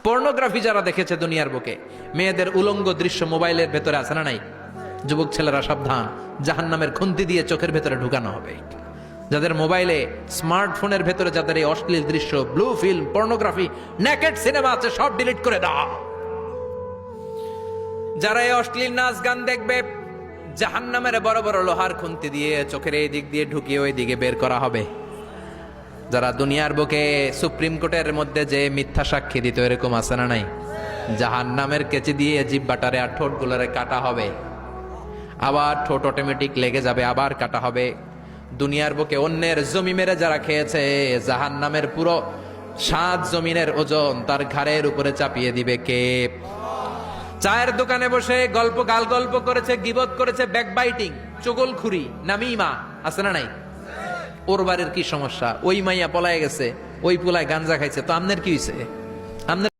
Pornography যারা দেখেছে দুনিয়ার বুকে, মেয়েদের উলঙ্গ দৃশ্য মোবাইলের ভেতরে আছে না নাই? যুবক ছেলেরা সাবধান, জাহান্নামের খুন্তি দিয়ে চোখের ভেতরে ঢুকানো হবে। যাদের মোবাইলে, স্মার্টফোনের ভেতরে যাদের এই অশ্লীল দৃশ্য, blue film, pornography, naked cinema আছে, সব ডিলিট করে দাও। যারা এই অশ্লীল নাচ গান দেখবে, জাহান্নামের বড় বড় লোহার খুন্তি দিয়ে চোখের এই দিক দিয়ে ঢুকিয়ে ওই দিকে বের করা হবে। যারা দুনিয়ার বুকে সুপ্রিম কোর্টের মধ্যে যে মিথ্যা সাক্ষী দিত, এরকম আছে না নাই? জাহান্নামের কেচি দিয়ে জিহ্বাটারে আর ঠোঁট গুলারে কাটা হবে, আবার ঠোঁট অটোমেটিক লেগে যাবে, আবার কাটা হবে। দুনিয়ার বুকে অন্যের জমি মেরে যারা খেয়েছে, জাহান্নামের পুরো 7 জমিনের ওজন তার ঘাড়ের উপরে চাপিয়ে দিবে কে? চায়ের দোকানে বসে গাল গল্প করেছে, গীবত করেছে, ব্যাকবাইটিং, চুগলখুরি, নামিমা, আছে না নাই? ওর বাড়ির কি সমস্যা? ওই মাইয়া পলায় গেছে, ওই পোলায় গাঞ্জা খাইছে, তো আমনের কি হইছে? আমনের